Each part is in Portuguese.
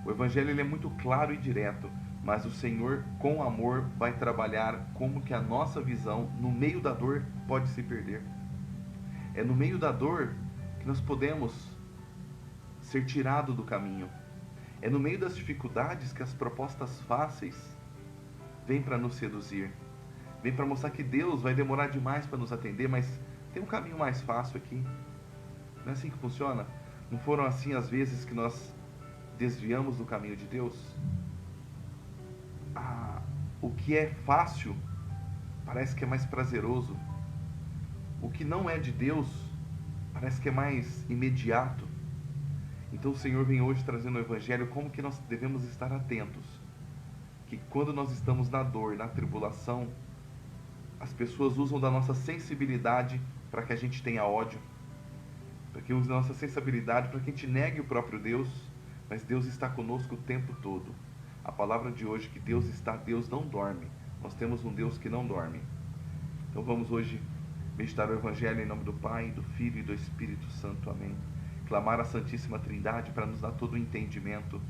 O Evangelho ele é muito claro e direto, mas o Senhor, com amor, vai trabalhar como que a nossa visão, no meio da dor, pode se perder. É no meio da dor que nós podemos ser tirados do caminho. É no meio das dificuldades que as propostas fáceis vêm para nos seduzir. Vem para mostrar que Deus vai demorar demais para nos atender, mas tem um caminho mais fácil aqui. Não é assim que funciona? Não foram assim as vezes que nós desviamos do caminho de Deus? Ah, o que é fácil parece que é mais prazeroso. O que não é de Deus parece que é mais imediato. Então o Senhor vem hoje trazendo o Evangelho como que nós devemos estar atentos. Que quando nós estamos na dor, na tribulação, as pessoas usam da nossa sensibilidade para que a gente tenha ódio, para que usem da nossa sensibilidade para que a gente negue o próprio Deus, mas Deus está conosco o tempo todo. A palavra de hoje que Deus está, Deus não dorme. Nós temos um Deus que não dorme. Então vamos hoje meditar o Evangelho em nome do Pai, do Filho e do Espírito Santo. Amém. Clamar a Santíssima Trindade para nos dar todo o entendimento.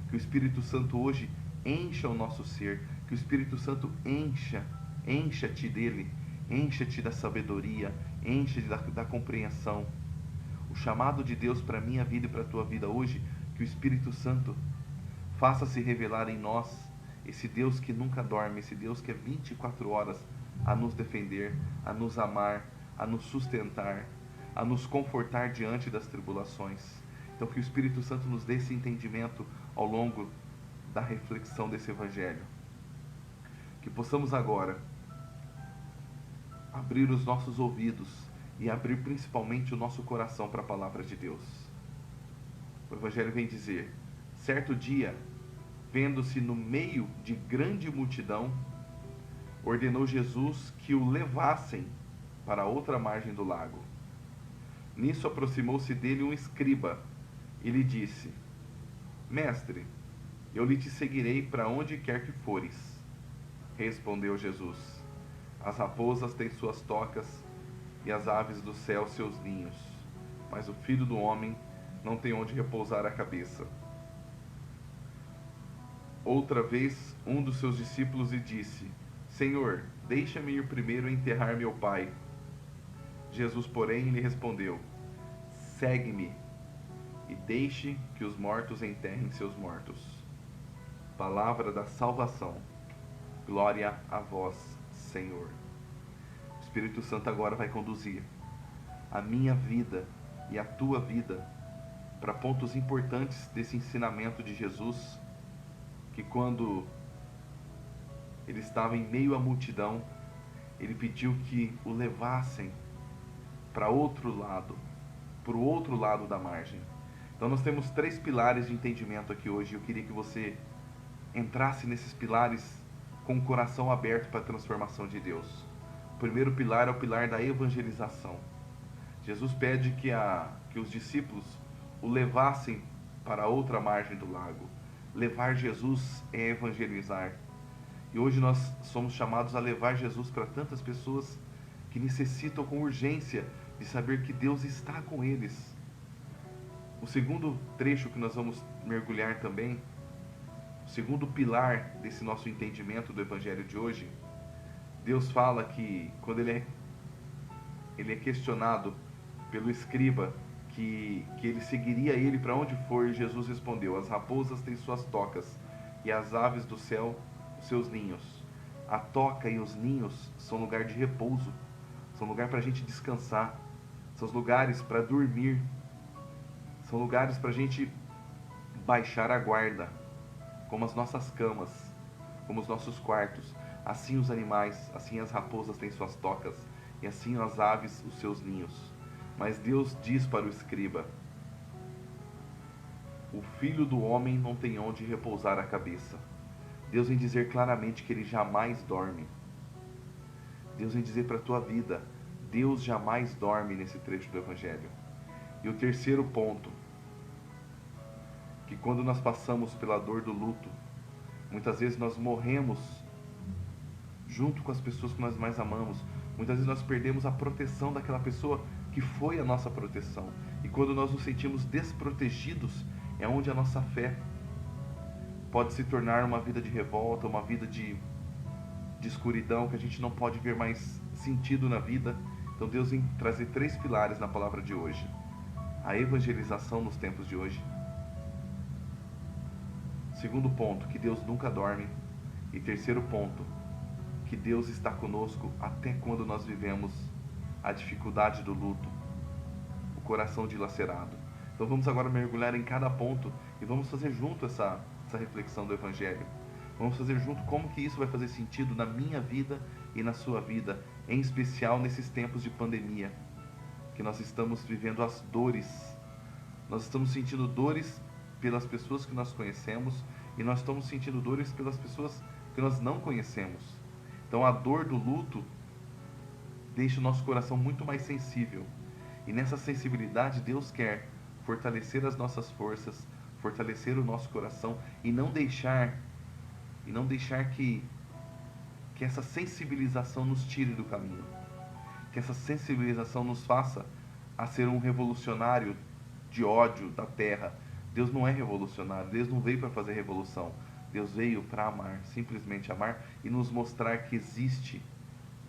Que o Espírito Santo hoje encha o nosso ser. Que o Espírito Santo encha-te dele. Encha-te da sabedoria. Encha-te da compreensão. O chamado de Deus para a minha vida e para a tua vida hoje, que o Espírito Santo faça se revelar em nós, esse Deus que nunca dorme, esse Deus que é 24 horas a nos defender, a nos amar, a nos sustentar, a nos confortar diante das tribulações. Então que o Espírito Santo nos dê esse entendimento ao longo da reflexão desse Evangelho. Que possamos agora abrir os nossos ouvidos e abrir principalmente o nosso coração para a palavra de Deus. O Evangelho vem dizer: certo dia, vendo-se no meio de grande multidão, ordenou Jesus que o levassem para outra margem do lago. Nisso aproximou-se dele um escriba e lhe disse: Mestre, eu lhe te seguirei para onde quer que fores. Respondeu Jesus: as raposas têm suas tocas e as aves do céu seus ninhos, mas o Filho do Homem não tem onde repousar a cabeça. Outra vez, um dos seus discípulos lhe disse: Senhor, deixa-me ir primeiro enterrar meu pai. Jesus, porém, lhe respondeu: segue-me e deixe que os mortos enterrem seus mortos. Palavra da salvação. Glória a vós, Senhor. O Espírito Santo agora vai conduzir a minha vida e a tua vida para pontos importantes desse ensinamento de Jesus, que quando ele estava em meio à multidão, ele pediu que o levassem para outro lado, para o outro lado da margem. Então nós temos 3 pilares de entendimento aqui hoje. Eu queria que você entrasse nesses pilares com o coração aberto para a transformação de Deus. O primeiro pilar é o pilar da evangelização. Jesus pede que os discípulos o levassem para outra margem do lago. Levar Jesus é evangelizar. E hoje nós somos chamados a levar Jesus para tantas pessoas que necessitam com urgência de saber que Deus está com eles. O segundo trecho que nós vamos mergulhar também, o segundo pilar desse nosso entendimento do Evangelho de hoje, Deus fala que quando ele é questionado pelo escriba que ele seguiria ele para onde for, Jesus respondeu: as raposas têm suas tocas e as aves do céu os seus ninhos. A toca e os ninhos são lugar de repouso, são lugar para a gente descansar, são lugares para dormir, são lugares para a gente baixar a guarda, como as nossas camas, como os nossos quartos. Assim os animais, assim as raposas têm suas tocas, e assim as aves os seus ninhos. Mas Deus diz para o escriba: o Filho do Homem não tem onde repousar a cabeça. Deus vem dizer claramente que ele jamais dorme. Deus vem dizer para a tua vida: Deus jamais dorme, nesse trecho do Evangelho. E o terceiro ponto, que quando nós passamos pela dor do luto, muitas vezes nós morremos junto com as pessoas que nós mais amamos. Muitas vezes nós perdemos a proteção daquela pessoa que foi a nossa proteção. E quando nós nos sentimos desprotegidos, é onde a nossa fé pode se tornar uma vida de revolta, uma vida de escuridão, que a gente não pode ver mais sentido na vida. Então Deus vem trazer 3 pilares na palavra de hoje: a evangelização nos tempos de hoje. Segundo ponto, que Deus nunca dorme. E terceiro ponto, que Deus está conosco até quando nós vivemos a dificuldade do luto, o coração dilacerado. Então vamos agora mergulhar em cada ponto e vamos fazer junto essa reflexão do Evangelho. Vamos fazer junto como que isso vai fazer sentido na minha vida e na sua vida, em especial nesses tempos de pandemia, que nós estamos vivendo as dores. Nós estamos sentindo dores pelas pessoas que nós conhecemos e nós estamos sentindo dores pelas pessoas que nós não conhecemos. Então a dor do luto deixa o nosso coração muito mais sensível. E nessa sensibilidade Deus quer fortalecer as nossas forças, fortalecer o nosso coração e não deixar que essa sensibilização nos tire do caminho. Que essa sensibilização nos faça a ser um revolucionário de ódio da terra. Deus não é revolucionário, Deus não veio para fazer revolução. Deus veio para amar, simplesmente amar e nos mostrar que existe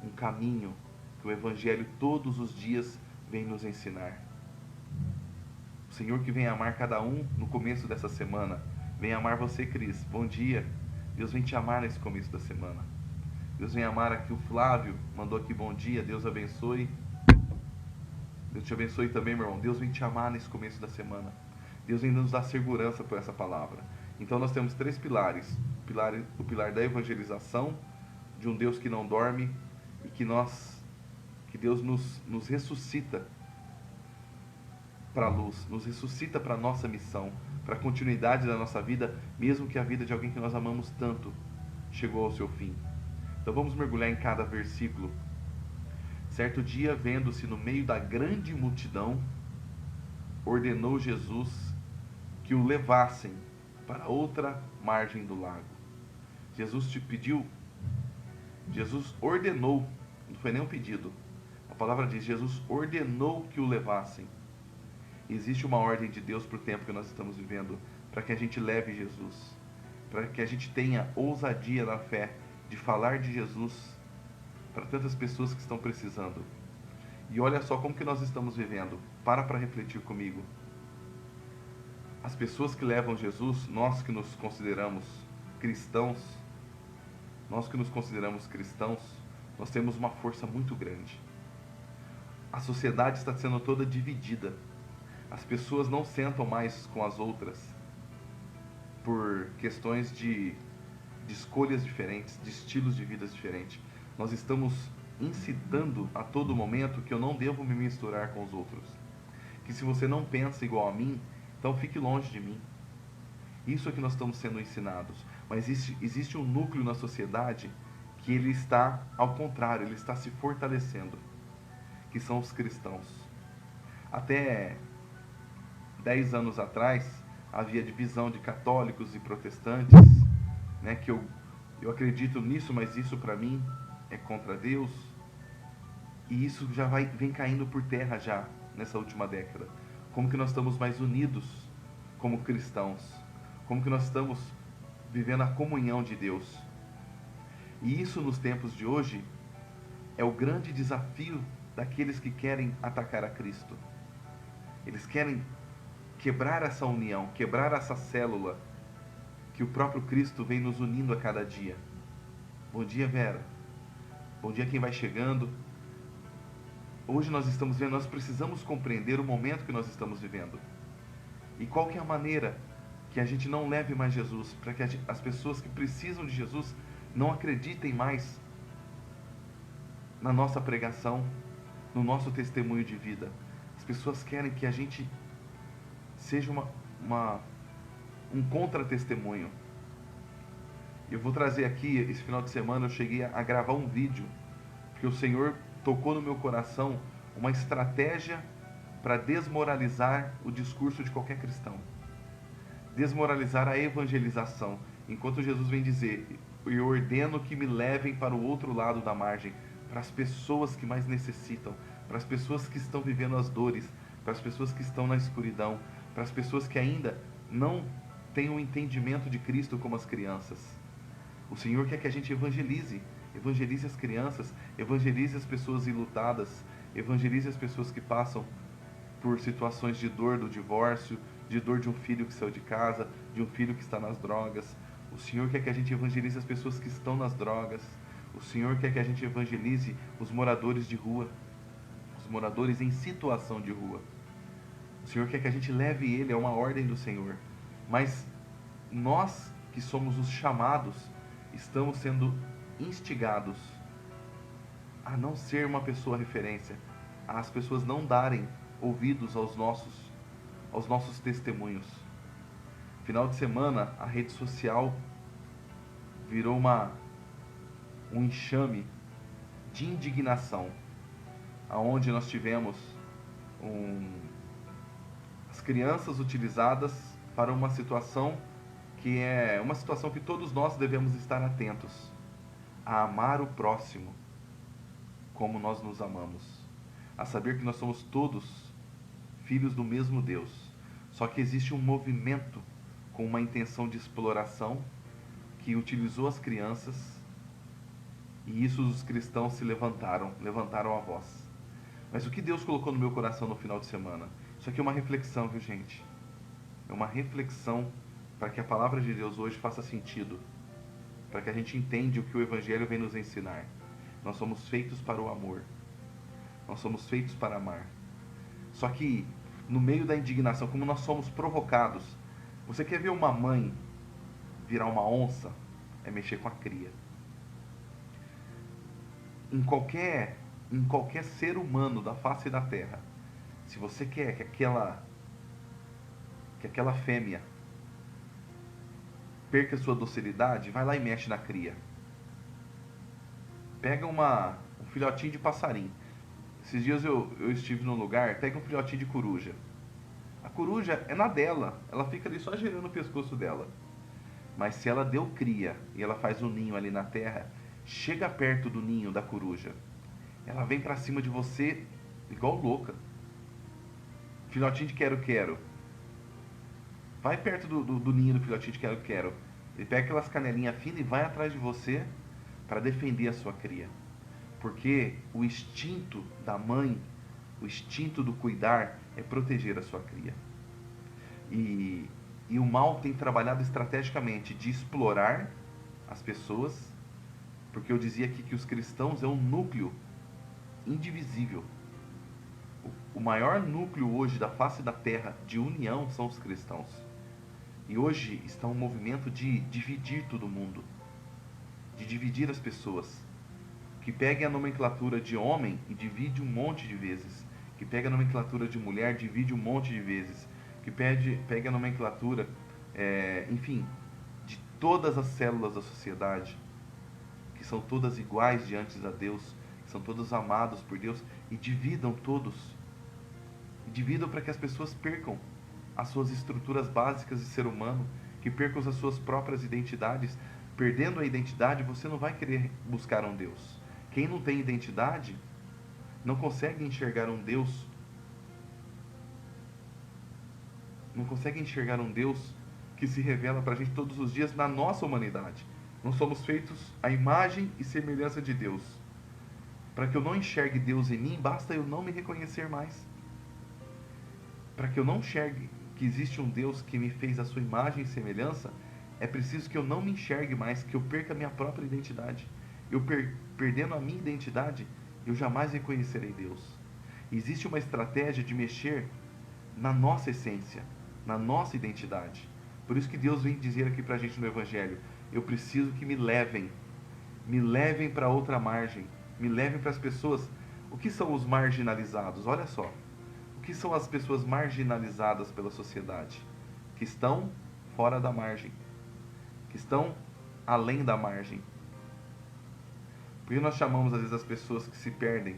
um caminho que o Evangelho todos os dias vem nos ensinar. O Senhor que vem amar cada um no começo dessa semana. Vem amar você, Cris. Bom dia. Deus vem te amar nesse começo da semana. Deus vem amar aqui. O Flávio mandou aqui bom dia. Deus abençoe. Deus te abençoe também, meu irmão. Deus vem te amar nesse começo da semana. Deus vem nos dar segurança por essa palavra. Então nós temos 3 pilares. O pilar da evangelização, de um Deus que não dorme e que Deus nos ressuscita para a luz, nos ressuscita para a nossa missão, para a continuidade da nossa vida, mesmo que a vida de alguém que nós amamos tanto chegou ao seu fim. Então vamos mergulhar em cada versículo. Certo dia, vendo-se no meio da grande multidão, ordenou Jesus que o levassem para outra margem do lago. Jesus ordenou, não foi nem um pedido. A palavra diz, Jesus ordenou que o levassem. Existe uma ordem de Deus para o tempo que nós estamos vivendo, para que a gente leve Jesus, para que a gente tenha ousadia na fé de falar de Jesus para tantas pessoas que estão precisando. E olha só como que nós estamos vivendo. Para refletir comigo. As pessoas que levam Jesus, nós que nos consideramos cristãos, nós temos uma força muito grande. A sociedade está sendo toda dividida. As pessoas não sentam mais com as outras por questões de escolhas diferentes, de estilos de vida diferentes. Nós estamos incitando a todo momento que eu não devo me misturar com os outros. Que se você não pensa igual a mim, então fique longe de mim. Isso é que nós estamos sendo ensinados. Mas existe um núcleo na sociedade que ele está ao contrário, ele está se fortalecendo, que são os cristãos. Até 10 anos atrás, havia divisão de católicos e protestantes, né, que eu acredito nisso, mas isso para mim é contra Deus. E isso já vem caindo por terra já, nessa última década. Como que nós estamos mais unidos como cristãos? Como que nós estamos vivendo a comunhão de Deus? E isso nos tempos de hoje é o grande desafio daqueles que querem atacar a Cristo. Eles querem quebrar essa união, quebrar essa célula que o próprio Cristo vem nos unindo a cada dia. Bom dia, Vera. Bom dia quem vai chegando. Hoje nós estamos vendo, nós precisamos compreender o momento que nós estamos vivendo. E qual que é a maneira que a gente não leve mais Jesus, para que as pessoas que precisam de Jesus não acreditem mais na nossa pregação, no nosso testemunho de vida. As pessoas querem que a gente seja um contra-testemunho. Eu vou trazer aqui, esse final de semana eu cheguei a gravar um vídeo, porque o Senhor tocou no meu coração uma estratégia para desmoralizar o discurso de qualquer cristão. Desmoralizar a evangelização. Enquanto Jesus vem dizer, eu ordeno que me levem para o outro lado da margem, para as pessoas que mais necessitam, para as pessoas que estão vivendo as dores, para as pessoas que estão na escuridão, para as pessoas que ainda não tenham um entendimento de Cristo como as crianças. O Senhor quer que a gente evangelize as crianças, evangelize as pessoas enlutadas, evangelize as pessoas que passam por situações de dor do divórcio, de dor de um filho que saiu de casa, de um filho que está nas drogas. O Senhor quer que a gente evangelize as pessoas que estão nas drogas. O Senhor quer que a gente evangelize os moradores de rua, os moradores em situação de rua. O Senhor quer que a gente leve ele, é uma ordem do Senhor. Mas nós que somos os chamados, estamos sendo instigados a não ser uma pessoa referência, as pessoas não darem ouvidos aos nossos testemunhos. Final de semana, a rede social virou um enxame de indignação, aonde nós tivemos as crianças utilizadas para uma situação que é uma situação que todos nós devemos estar atentos, a amar o próximo como nós nos amamos, a saber que nós somos todos filhos do mesmo Deus, só que existe um movimento com uma intenção de exploração que utilizou as crianças, e isso os cristãos se levantaram a voz. Mas o que Deus colocou no meu coração no final de semana? Isso aqui é uma reflexão, viu, gente? É uma reflexão para que a palavra de Deus hoje faça sentido, para que a gente entenda o que o Evangelho vem nos ensinar. Nós somos feitos para o amor, nós somos feitos para amar. Só que no meio da indignação, como nós somos provocados, você quer ver uma mãe virar uma onça? É mexer com a cria. Em qualquer ser humano da face da terra, se você quer que aquela fêmea perca sua docilidade, vai lá e mexe na cria. Pega um filhotinho de passarinho. Esses dias eu estive num lugar, pega um filhotinho de coruja. A coruja é na dela, ela fica ali só girando o pescoço dela. Mas se ela deu cria e ela faz um ninho ali na terra, chega perto do ninho da coruja, ela vem pra cima de você igual louca. Filhotinho de quero-quero. Vai perto do ninho do filhotinho de quero-quero. Ele pega aquelas canelinhas finas e vai atrás de você para defender a sua cria. Porque o instinto da mãe, o instinto do cuidar é proteger a sua cria. E o mal tem trabalhado estrategicamente de explorar as pessoas, porque eu dizia aqui que os cristãos é um núcleo indivisível. O maior núcleo hoje da face da terra de união são os cristãos. E hoje está um movimento de dividir todo mundo, de dividir as pessoas, que pega a nomenclatura de homem e divide um monte de vezes, que pega a nomenclatura de mulher, divide um monte de vezes, que pega a nomenclatura, enfim, de todas as células da sociedade, que são todas iguais diante de Deus, que são todos amados por Deus, e dividam todos, e dividam para que as pessoas percam as suas estruturas básicas de ser humano, que percam as suas próprias identidades. Perdendo a identidade, você não vai querer buscar um Deus. Quem não tem identidade não consegue enxergar um Deus, não consegue enxergar um Deus que se revela para a gente todos os dias na nossa humanidade. Nós somos feitos à imagem e semelhança de Deus. Para que eu não enxergue Deus em mim, basta eu não me reconhecer mais. Para que eu não enxergue que existe um Deus que me fez a sua imagem e semelhança, é preciso que eu não me enxergue mais, que eu perca a minha própria identidade. Eu perdendo a minha identidade, eu jamais reconhecerei Deus. E existe uma estratégia de mexer na nossa essência, na nossa identidade. Por isso que Deus vem dizer aqui pra gente no Evangelho: eu preciso que me levem para outra margem, me levem para as pessoas. O que são os marginalizados? Olha só, o que são as pessoas marginalizadas pela sociedade? Que estão fora da margem, que estão além da margem. Porque nós chamamos às vezes as pessoas que se perdem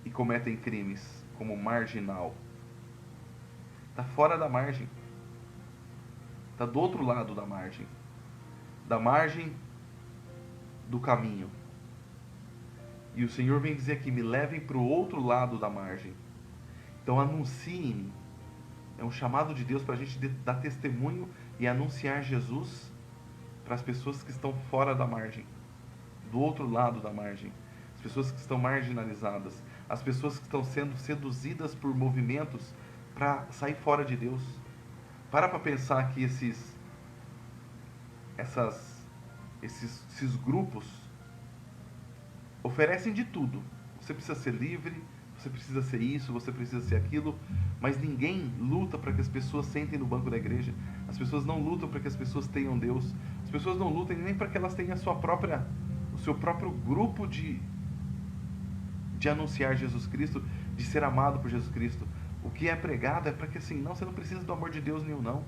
e cometem crimes como marginal. Está fora da margem, está do outro lado da margem do caminho. E o Senhor vem dizer aqui: me levem para o outro lado da margem. Então anunciem-me. É um chamado de Deus para a gente dar testemunho e anunciar Jesus para as pessoas que estão fora da margem, do outro lado da margem, as pessoas que estão marginalizadas, as pessoas que estão sendo seduzidas por movimentos para sair fora de Deus. Para pensar que esses grupos oferecem de tudo. Você precisa ser livre, você precisa ser isso, você precisa ser aquilo, mas ninguém luta para que as pessoas sentem no banco da igreja. As pessoas não lutam para que as pessoas tenham Deus. As pessoas não lutam nem para que elas tenham o seu próprio grupo de anunciar Jesus Cristo, de ser amado por Jesus Cristo. O que é pregado é para que assim, não, você não precisa do amor de Deus nenhum, não.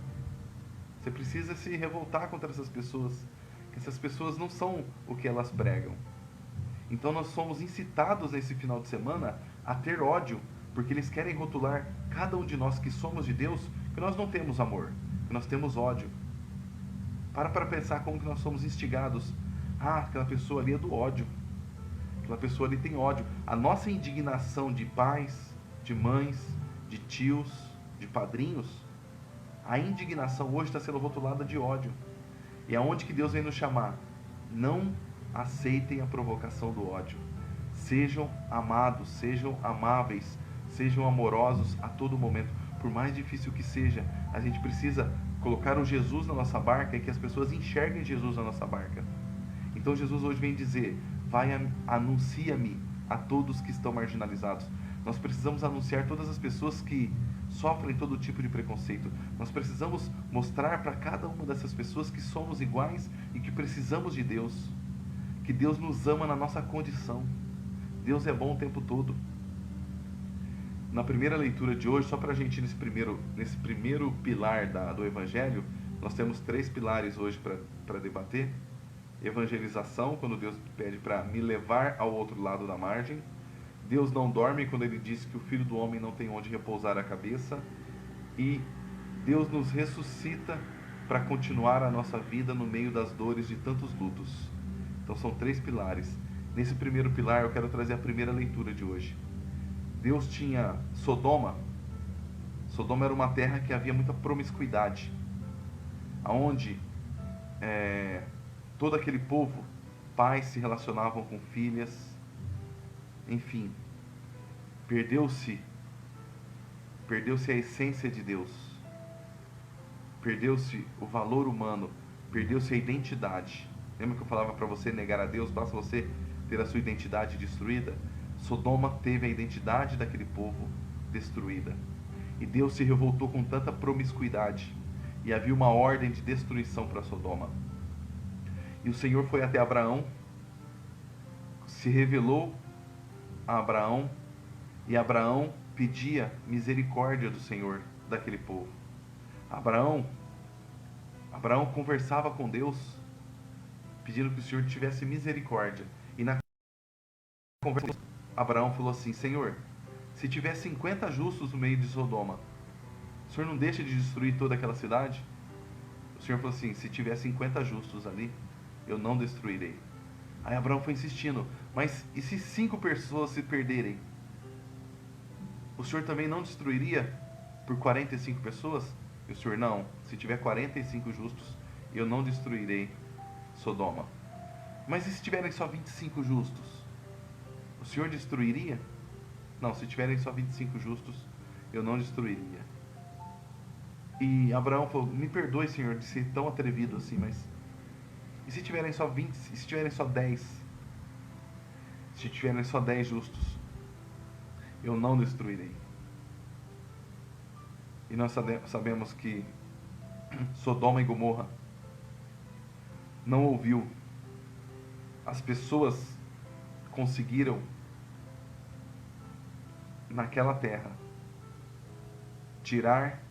Você precisa se revoltar contra essas pessoas. Essas pessoas não são o que elas pregam. Então nós somos incitados nesse final de semana a ter ódio, porque eles querem rotular cada um de nós que somos de Deus, que nós não temos amor, que nós temos ódio. Para pensar como que nós somos instigados. Ah, aquela pessoa ali é do ódio. Aquela pessoa ali tem ódio. A nossa indignação de pais, de mães, de tios, de padrinhos, a indignação hoje está sendo rotulada de ódio. E aonde que Deus vem nos chamar? Não aceitem a provocação do ódio. Sejam amados, sejam amáveis, sejam amorosos a todo momento. Por mais difícil que seja, a gente precisa colocar o Jesus na nossa barca e que as pessoas enxerguem Jesus na nossa barca. Então Jesus hoje vem dizer, anuncia-me a todos que estão marginalizados. Nós precisamos anunciar todas as pessoas que sofrem todo tipo de preconceito. Nós precisamos mostrar para cada uma dessas pessoas que somos iguais e que precisamos de Deus. Que Deus nos ama na nossa condição. Deus é bom o tempo todo. Na primeira leitura de hoje, só para a gente nesse primeiro pilar do Evangelho, nós temos 3 pilares hoje para debater. Evangelização, quando Deus pede para me levar ao outro lado da margem. Deus não dorme, quando Ele diz que o Filho do Homem não tem onde repousar a cabeça. E Deus nos ressuscita para continuar a nossa vida no meio das dores de tantos lutos. Então são 3 pilares. Nesse primeiro pilar eu quero trazer a primeira leitura de hoje. Deus tinha Sodoma. Sodoma era uma terra que havia muita promiscuidade, aonde todo aquele povo, pais se relacionavam com filhas, enfim, perdeu-se a essência de Deus, perdeu-se o valor humano, perdeu-se a identidade. Lembra que eu falava para você negar a Deus, basta você ter a sua identidade destruída? Sodoma teve a identidade daquele povo destruída. E Deus se revoltou com tanta promiscuidade. E havia uma ordem de destruição para Sodoma. E o Senhor foi até Abraão, se revelou a Abraão, e Abraão pedia misericórdia do Senhor daquele povo. Abraão conversava com Deus, pedindo que o Senhor tivesse misericórdia. E na conversa, Abraão falou assim: Senhor, se tiver 50 justos no meio de Sodoma, o Senhor não deixa de destruir toda aquela cidade? O Senhor falou assim: se tiver 50 justos ali, eu não destruirei. Aí Abraão foi insistindo: mas e se 5 pessoas se perderem? O Senhor também não destruiria por 45 pessoas? E o Senhor: não, se tiver 45 justos, eu não destruirei Sodoma. Mas e se tiverem só 25 justos? O Senhor destruiria? Não, se tiverem só 25 justos, eu não destruiria. E Abraão falou: me perdoe, Senhor, de ser tão atrevido assim, mas e se tiverem só 20, e se tiverem só 10? Se tiverem só 10 justos, eu não destruirei. E nós sabemos que Sodoma e Gomorra não ouviu. As pessoas conseguiram, naquela terra, tirar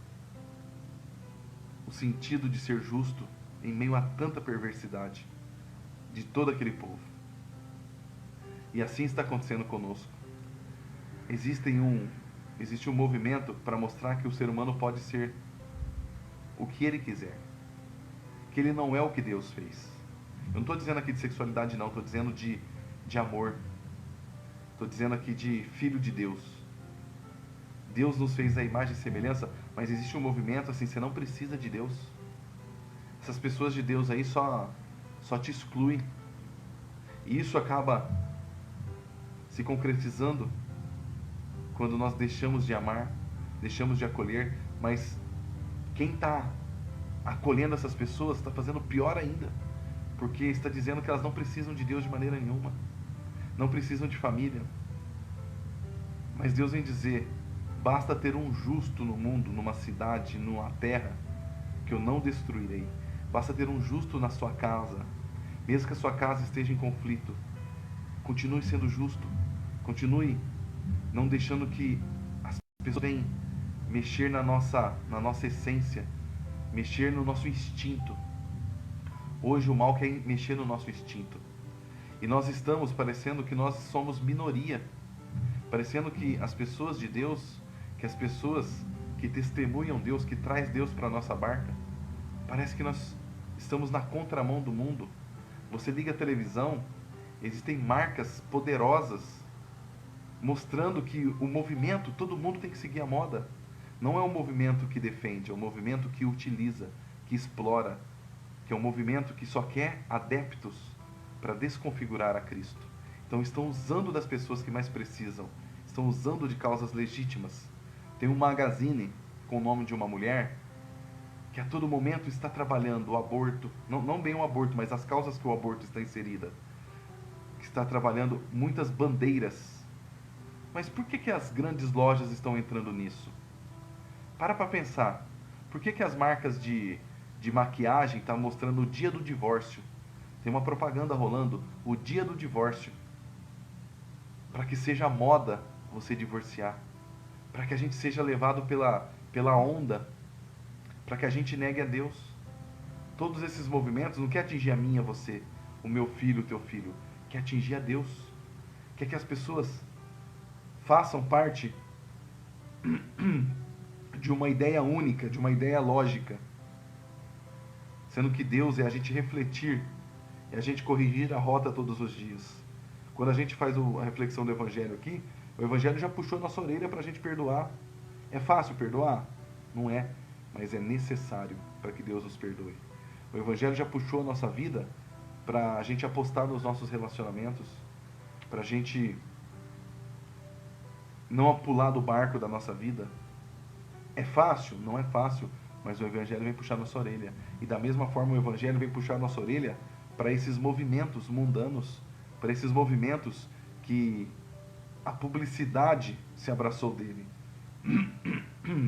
o sentido de ser justo em meio a tanta perversidade de todo aquele povo. E assim está acontecendo conosco. Existe um movimento para mostrar que o ser humano pode ser o que ele quiser, que ele não é o que Deus fez. Eu não estou dizendo aqui de sexualidade, não, estou dizendo de amor, estou dizendo aqui de filho de Deus. Deus nos fez a imagem e semelhança Mas existe um movimento assim, você não precisa de Deus. Essas pessoas de Deus aí só te excluem. E isso acaba se concretizando quando nós deixamos de amar, deixamos de acolher, mas quem está acolhendo essas pessoas está fazendo pior ainda, porque está dizendo que elas não precisam de Deus de maneira nenhuma, não precisam de família. Mas Deus vem dizer: basta ter um justo no mundo, numa cidade, numa terra, que eu não destruirei. Basta ter um justo na sua casa, mesmo que a sua casa esteja em conflito. Continue sendo justo, continue não deixando que as pessoas venham mexer na nossa essência, mexer no nosso instinto. Hoje o mal quer mexer no nosso instinto. E nós estamos parecendo que nós somos minoria. Parecendo que as pessoas de Deus, que as pessoas que testemunham Deus, que traz Deus para a nossa barca, parece que nós estamos na contramão do mundo. Você liga a televisão, existem marcas poderosas mostrando que o movimento, todo mundo tem que seguir a moda. Não é um movimento que defende, é um movimento que utiliza, que explora, que é um movimento que só quer adeptos para desconfigurar a Cristo. Então estão usando das pessoas que mais precisam, estão usando de causas legítimas. Tem um magazine com o nome de uma mulher que a todo momento está trabalhando o aborto, não bem o aborto, mas as causas que o aborto está inserida, que está trabalhando muitas bandeiras. Mas por que as grandes lojas estão entrando nisso? Para pensar. Por que as marcas de maquiagem estão mostrando o dia do divórcio? Tem uma propaganda rolando, o dia do divórcio. Para que seja moda você divorciar. Para que a gente seja levado pela onda. Para que a gente negue a Deus. Todos esses movimentos não quer atingir a mim, a você, o meu filho, o teu filho. Quer atingir a Deus. Quer que as pessoas façam parte de uma ideia única, de uma ideia lógica. Sendo que Deus é a gente refletir, é a gente corrigir a rota todos os dias. Quando a gente faz a reflexão do Evangelho aqui, o Evangelho já puxou a nossa orelha para a gente perdoar. É fácil perdoar? Não é, mas é necessário para que Deus nos perdoe. O Evangelho já puxou a nossa vida para a gente apostar nos nossos relacionamentos, para a gente não pular do barco da nossa vida. É fácil? Não é fácil, mas o Evangelho vem puxar nossa orelha. E da mesma forma o Evangelho vem puxar nossa orelha para esses movimentos mundanos, para esses movimentos que a publicidade se abraçou dele.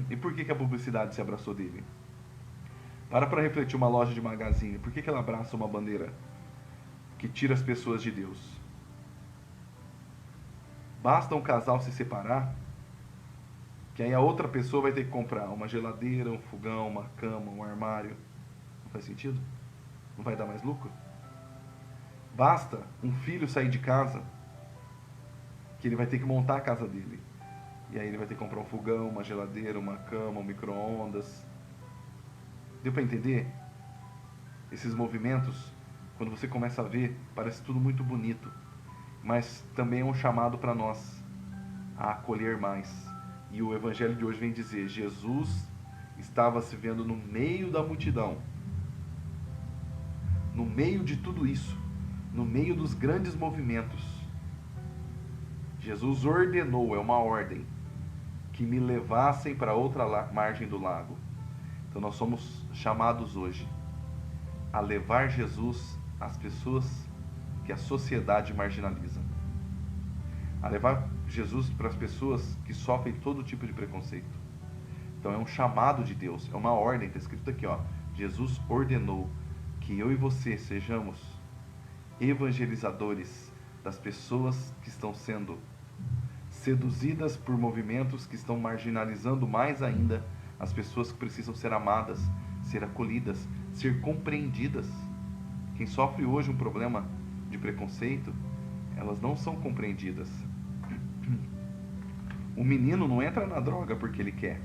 E por que a publicidade se abraçou dele? Para refletir uma loja de magazine, por que ela abraça uma bandeira que tira as pessoas de Deus? Basta um casal se separar, que aí a outra pessoa vai ter que comprar uma geladeira, um fogão, uma cama, um armário. Não faz sentido? Não vai dar mais lucro? Basta um filho sair de casa, que ele vai ter que montar a casa dele. E aí ele vai ter que comprar um fogão, uma geladeira, uma cama, um micro-ondas. Deu para entender? Esses movimentos, quando você começa a ver, parece tudo muito bonito. Mas também é um chamado para nós a acolher mais. E o Evangelho de hoje vem dizer: Jesus estava se vendo no meio da multidão, no meio de tudo isso, no meio dos grandes movimentos. Jesus ordenou, é uma ordem, que me levassem para outra margem do lago. Então nós somos chamados hoje a levar Jesus às pessoas que a sociedade marginaliza. A levar Jesus para as pessoas que sofrem todo tipo de preconceito. Então é um chamado de Deus, é uma ordem, está escrito aqui, ó. Jesus ordenou que eu e você sejamos evangelizadores das pessoas que estão sendo seduzidas por movimentos que estão marginalizando mais ainda as pessoas que precisam ser amadas, ser acolhidas, ser compreendidas. Quem sofre hoje um problema de preconceito, elas não são compreendidas. O menino não entra na droga porque ele quer.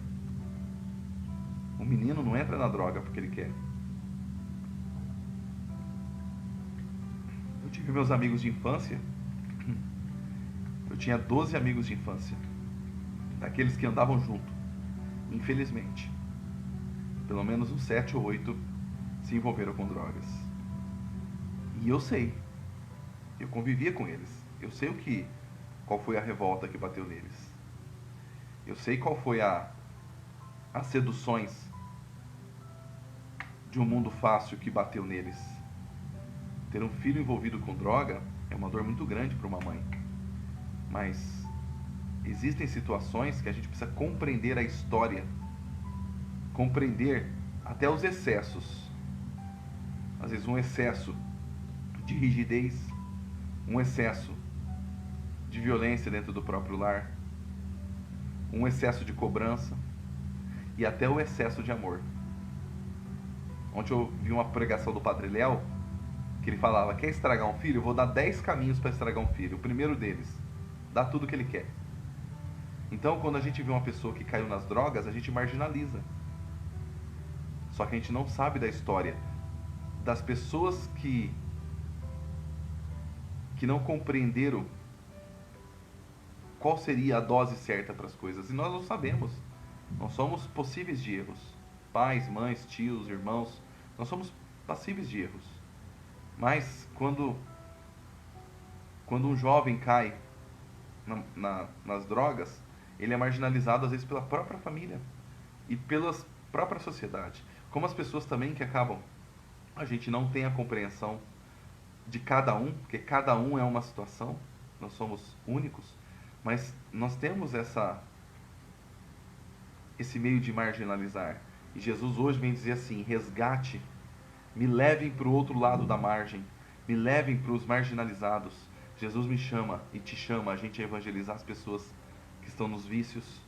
O menino não entra na droga porque ele quer. Eu tive meus amigos de infância. Eu tinha 12 amigos de infância, daqueles que andavam junto. infelizmente, pelo menos uns 7 ou 8 se envolveram com drogas. E eu sei, eu convivia com eles. Eu sei qual foi a revolta que bateu neles. Eu sei qual foi as seduções de um mundo fácil que bateu neles. Ter um filho envolvido com droga é uma dor muito grande para uma mãe. Mas existem situações que a gente precisa compreender a história, compreender até os excessos. Às vezes um excesso de rigidez, um excesso de violência dentro do próprio lar, um excesso de cobrança e até o excesso de amor. Ontem eu vi uma pregação do Padre Léo, que ele falava: quer estragar um filho? Eu vou dar 10 caminhos para estragar um filho. O primeiro deles, dá tudo que ele quer. Então, quando a gente vê uma pessoa que caiu nas drogas, a gente marginaliza. Só que a gente não sabe da história das pessoas que não compreenderam qual seria a dose certa para as coisas. E nós não sabemos. Nós somos possíveis de erros. Pais, mães, tios, irmãos, nós somos passíveis de erros. Mas quando um jovem cai nas drogas, ele é marginalizado às vezes pela própria família e pela própria sociedade. Como as pessoas também que acabam, a gente não tem a compreensão de cada um, porque cada um é uma situação, nós somos únicos, mas nós temos esse meio de marginalizar. E Jesus hoje vem dizer assim: resgate, me levem para o outro lado da margem, me levem para os marginalizados. Jesus me chama e te chama a gente a evangelizar as pessoas que estão nos vícios,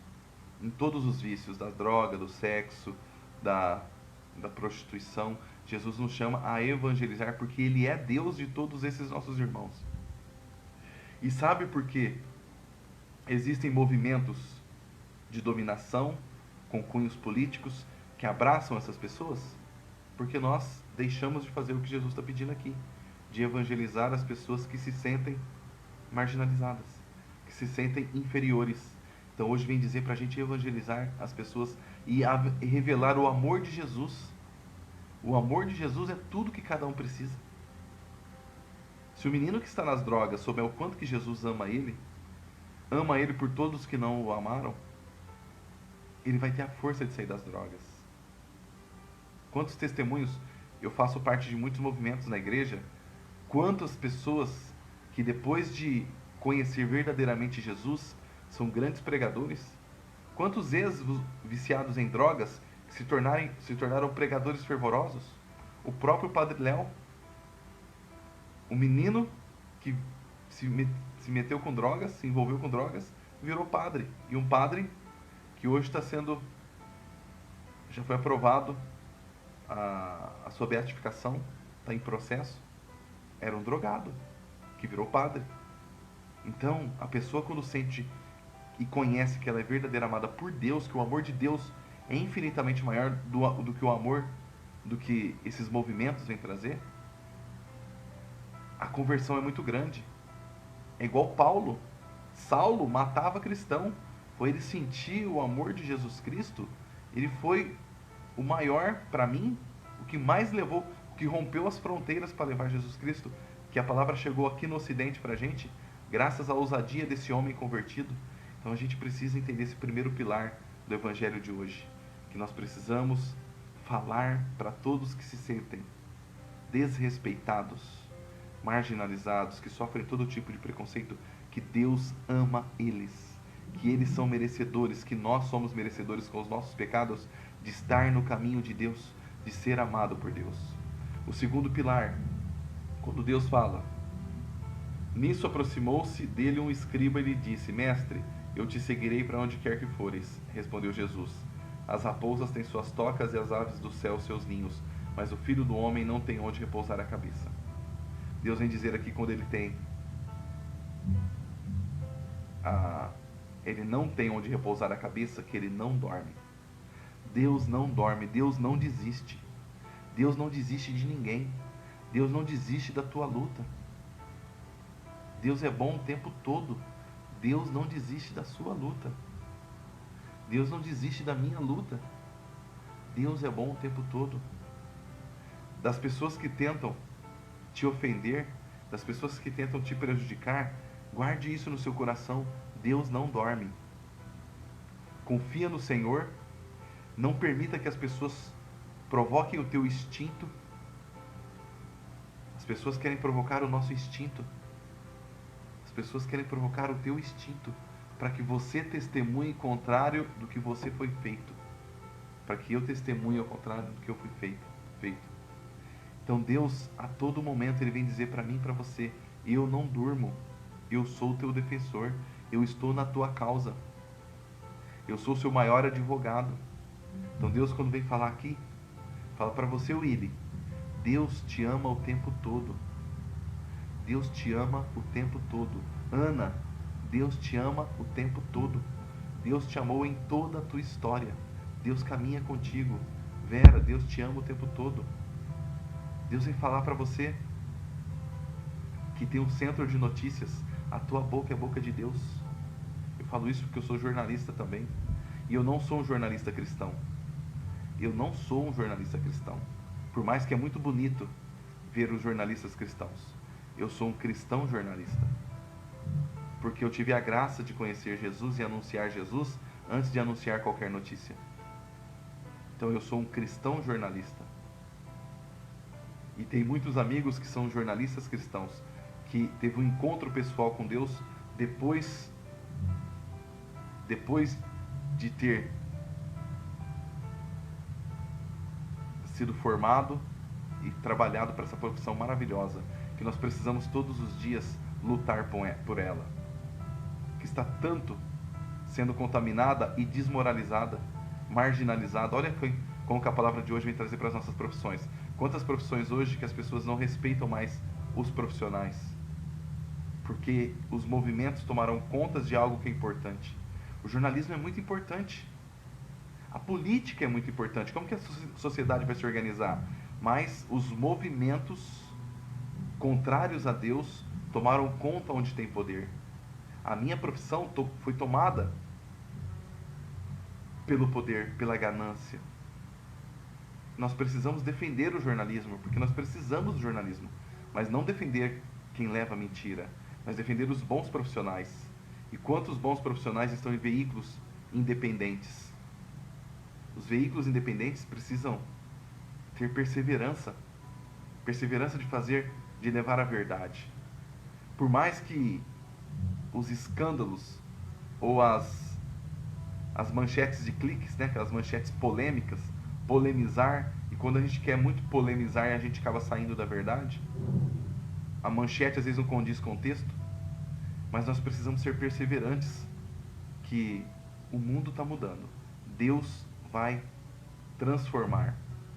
em todos os vícios, da droga, do sexo, da prostituição. Jesus nos chama a evangelizar porque Ele é Deus de todos esses nossos irmãos. E sabe por quê existem movimentos de dominação com cunhos políticos que abraçam essas pessoas? Porque nós deixamos de fazer o que Jesus está pedindo aqui, de evangelizar as pessoas que se sentem marginalizadas, que se sentem inferiores. Então hoje vem dizer para a gente evangelizar as pessoas e revelar o amor de Jesus. O amor de Jesus é tudo que cada um precisa. Se o menino que está nas drogas souber o quanto que Jesus ama ele por todos que não o amaram, ele vai ter a força de sair das drogas. Quantos testemunhos, eu faço parte de muitos movimentos na igreja, quantas pessoas que depois de conhecer verdadeiramente Jesus são grandes pregadores, quantos ex-viciados em drogas se tornaram pregadores fervorosos. O próprio Padre Léo, o menino que se meteu com drogas, se envolveu com drogas, virou padre. E um padre que hoje já foi aprovado a sua beatificação, está em processo, era um drogado que virou padre. Então, a pessoa quando sente e conhece que ela é verdadeira amada por Deus, que o amor de Deus é infinitamente maior do que o amor do que esses movimentos vêm trazer, a conversão é muito grande. É igual Paulo. Saulo matava cristão. Foi ele sentir o amor de Jesus Cristo. Ele foi o maior, para mim, o que mais levou, o que rompeu as fronteiras para levar Jesus Cristo. Que a palavra chegou aqui no Ocidente para a gente, graças à ousadia desse homem convertido. Então a gente precisa entender esse primeiro pilar do Evangelho de hoje. Que nós precisamos falar para todos que se sentem desrespeitados, marginalizados, que sofrem todo tipo de preconceito, que Deus ama eles, que eles são merecedores, que nós somos merecedores com os nossos pecados, de estar no caminho de Deus, de ser amado por Deus. O segundo pilar, quando Deus fala, nisso aproximou-se dele um escriba e lhe disse: Mestre, eu te seguirei para onde quer que fores. Respondeu Jesus: as raposas têm suas tocas e as aves do céu seus ninhos, mas o Filho do Homem não tem onde repousar a cabeça. Deus vem dizer aqui quando ele não tem onde repousar a cabeça, que ele não dorme. Deus não dorme, Deus não desiste. Deus não desiste de ninguém. Deus não desiste da tua luta. Deus é bom o tempo todo. Deus não desiste da sua luta. Deus não desiste da minha luta. Deus é bom o tempo todo. Das pessoas que tentam te ofender, das pessoas que tentam te prejudicar, guarde isso no seu coração. Deus não dorme. Confia no Senhor. Não permita que as pessoas provoquem o teu instinto. As pessoas querem provocar o nosso instinto. As pessoas querem provocar o teu instinto para que você testemunhe contrário do que você foi feito. Para que eu testemunhe ao contrário do que eu fui feito. Então Deus, a todo momento, Ele vem dizer para mim e para você: eu não durmo, eu sou o teu defensor, eu estou na tua causa, eu sou o seu maior advogado. Então Deus, quando vem falar aqui, fala para você, Willy, Deus te ama o tempo todo. Deus te ama o tempo todo. Ana, Deus te ama o tempo todo. Deus te amou em toda a tua história. Deus caminha contigo. Vera, Deus te ama o tempo todo. Deus vem falar para você que tem um centro de notícias. A tua boca é a boca de Deus. Eu falo isso porque eu sou jornalista também. E eu não sou um jornalista cristão. Eu não sou um jornalista cristão. Por mais que é muito bonito ver os jornalistas cristãos. Eu sou um cristão jornalista. Porque eu tive a graça de conhecer Jesus e anunciar Jesus antes de anunciar qualquer notícia. Então eu sou um cristão jornalista. E tem muitos amigos que são jornalistas cristãos, que teve um encontro pessoal com Deus depois de ter sido formado e trabalhado para essa profissão maravilhosa, que nós precisamos todos os dias lutar por ela, que está tanto sendo contaminada e desmoralizada, marginalizada. Olha como que a palavra de hoje vem trazer para as nossas profissões. Quantas profissões hoje que as pessoas não respeitam mais os profissionais, porque os movimentos tomaram conta de algo que é importante. O jornalismo é muito importante. A política é muito importante. Como que a sociedade vai se organizar? Mas os movimentos contrários a Deus tomaram conta onde tem poder. A minha profissão foi tomada pelo poder, pela ganância. Nós precisamos defender o jornalismo, porque nós precisamos do jornalismo, mas não defender quem leva a mentira, mas defender os bons profissionais. E quantos bons profissionais estão em veículos independentes? Os veículos independentes precisam ter perseverança de levar a verdade. Por mais que os escândalos ou as manchetes de cliques, né, aquelas manchetes polêmicas, polemizar, e quando a gente quer muito polemizar, a gente acaba saindo da verdade. A manchete às vezes não condiz com o texto, mas nós precisamos ser perseverantes, que o mundo está mudando. Deus vai transformar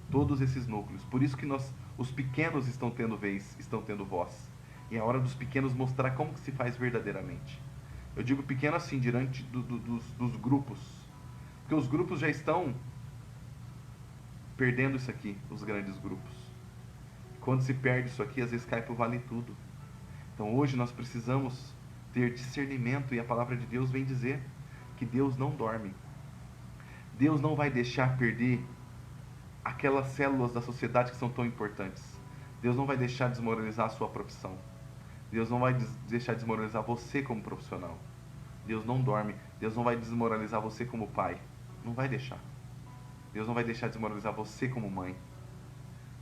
todos esses núcleos. Por isso que os pequenos estão tendo vez, estão tendo voz. E é hora dos pequenos mostrar como que se faz verdadeiramente. Eu digo pequeno assim, diante dos grupos. Porque os grupos já estão perdendo isso aqui, os grandes grupos. Quando se perde isso aqui, às vezes cai pro vale tudo. Então hoje nós precisamos ter discernimento, e a palavra de Deus vem dizer que Deus não dorme. Deus não vai deixar perder aquelas células da sociedade que são tão importantes. Deus não vai deixar desmoralizar a sua profissão. Deus não vai deixar desmoralizar você como profissional. Deus não dorme. Deus não vai desmoralizar você como pai. Não vai deixar. Deus não vai deixar desmoralizar você como mãe.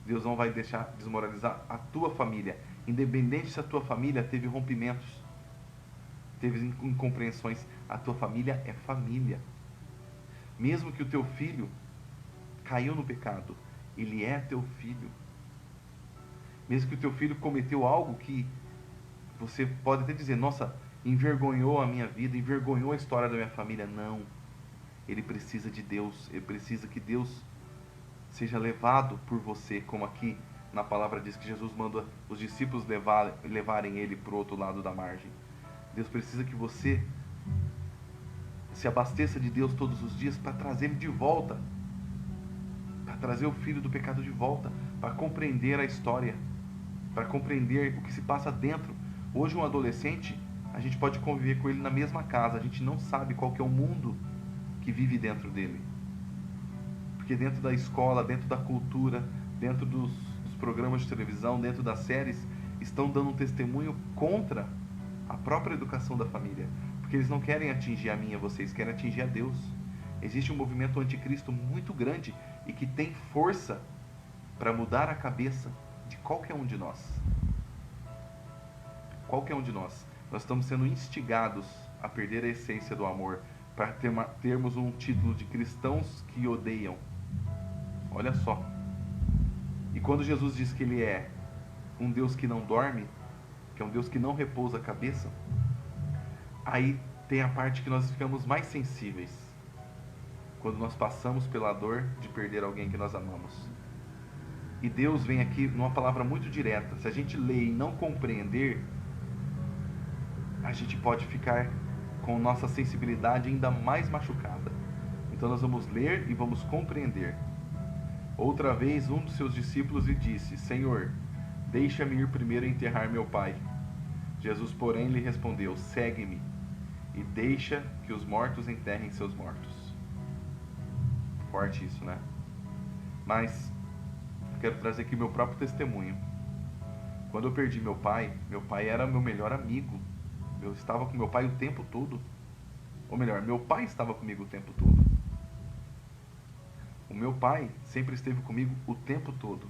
Deus não vai deixar desmoralizar a tua família. Independente se a tua família teve rompimentos, teve incompreensões, a tua família é família. Mesmo que o teu filho caiu no pecado, ele é teu filho. Mesmo que o teu filho cometeu algo que você pode até dizer, nossa, envergonhou a minha vida, envergonhou a história da minha família. Não. Ele precisa de Deus. Ele precisa que Deus seja levado por você, como aqui na palavra diz que Jesus manda os discípulos levarem ele para o outro lado da margem. Deus precisa que você se abasteça de Deus todos os dias para trazer ele de volta, para trazer o filho do pecado de volta, para compreender a história, para compreender o que se passa dentro. Hoje um adolescente, a gente pode conviver com ele na mesma casa, a gente não sabe qual que é o mundo que vive dentro dele. Porque dentro da escola, dentro da cultura, dentro dos programas de televisão, dentro das séries, estão dando um testemunho contra a própria educação da família. Porque eles não querem atingir a mim e a vocês, querem atingir a Deus. Existe um movimento anticristo muito grande e que tem força para mudar a cabeça de qualquer um de nós. Qualquer um de nós. Nós estamos sendo instigados a perder a essência do amor para termos um título de cristãos que odeiam. Olha só. E quando Jesus diz que ele é um Deus que não dorme, que é um Deus que não repousa a cabeça, aí tem a parte que nós ficamos mais sensíveis. Quando nós passamos pela dor de perder alguém que nós amamos. E Deus vem aqui numa palavra muito direta. Se a gente ler e não compreender, a gente pode ficar com nossa sensibilidade ainda mais machucada. Então nós vamos ler e vamos compreender. Outra vez um dos seus discípulos lhe disse: Senhor, deixa-me ir primeiro enterrar meu pai. Jesus, porém, lhe respondeu: segue-me e deixa que os mortos enterrem seus mortos. Forte isso, né? Mas quero trazer aqui meu próprio testemunho. Quando eu perdi meu pai era meu melhor amigo. Eu estava com meu pai o tempo todo. Ou melhor, meu pai estava comigo o tempo todo. O meu pai sempre esteve comigo o tempo todo.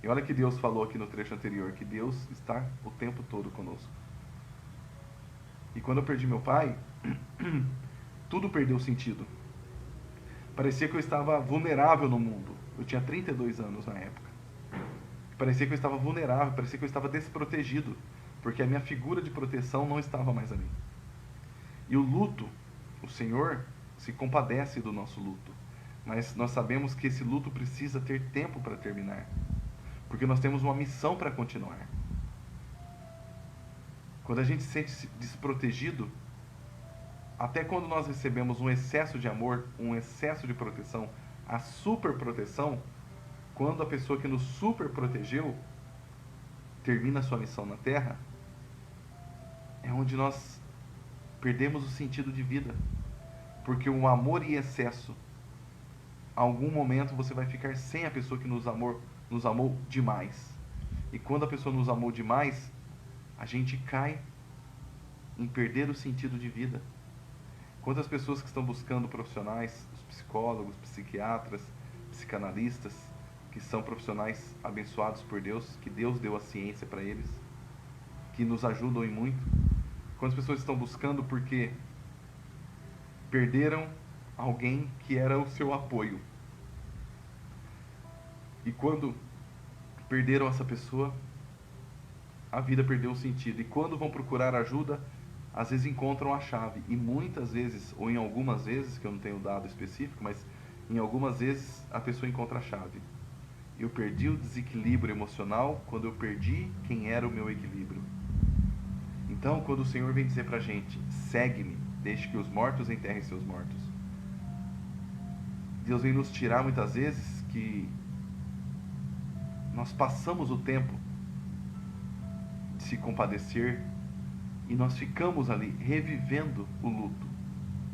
E olha que Deus falou aqui no trecho anterior, que Deus está o tempo todo conosco. E quando eu perdi meu pai, tudo perdeu sentido. Parecia que eu estava vulnerável no mundo. Eu tinha 32 anos na época. Parecia que eu estava vulnerável, parecia que eu estava desprotegido, porque a minha figura de proteção não estava mais ali. E o luto, o Senhor se compadece do nosso luto. Mas nós sabemos que esse luto precisa ter tempo para terminar. Porque nós temos uma missão para continuar. Quando a gente se sente desprotegido, até quando nós recebemos um excesso de amor, um excesso de proteção, a superproteção, quando a pessoa que nos superprotegeu termina a sua missão na Terra, é onde nós perdemos o sentido de vida. Porque o amor em excesso, em algum momento você vai ficar sem a pessoa que nos amou demais. E quando a pessoa nos amou demais, a gente cai em perder o sentido de vida. Quantas pessoas que estão buscando profissionais, os psicólogos, psiquiatras, psicanalistas, que são profissionais abençoados por Deus, que Deus deu a ciência para eles, que nos ajudam em muito. Quantas pessoas estão buscando porque perderam alguém que era o seu apoio. E quando perderam essa pessoa, a vida perdeu o sentido. E quando vão procurar ajuda, às vezes encontram a chave. E muitas vezes, ou em algumas vezes, que eu não tenho dado específico, mas em algumas vezes a pessoa encontra a chave. Eu perdi o desequilíbrio emocional quando eu perdi quem era o meu equilíbrio. Então, quando o Senhor vem dizer pra gente, segue-me, deixe que os mortos enterrem seus mortos. Deus vem nos tirar muitas vezes que nós passamos o tempo de se compadecer e nós ficamos ali revivendo o luto.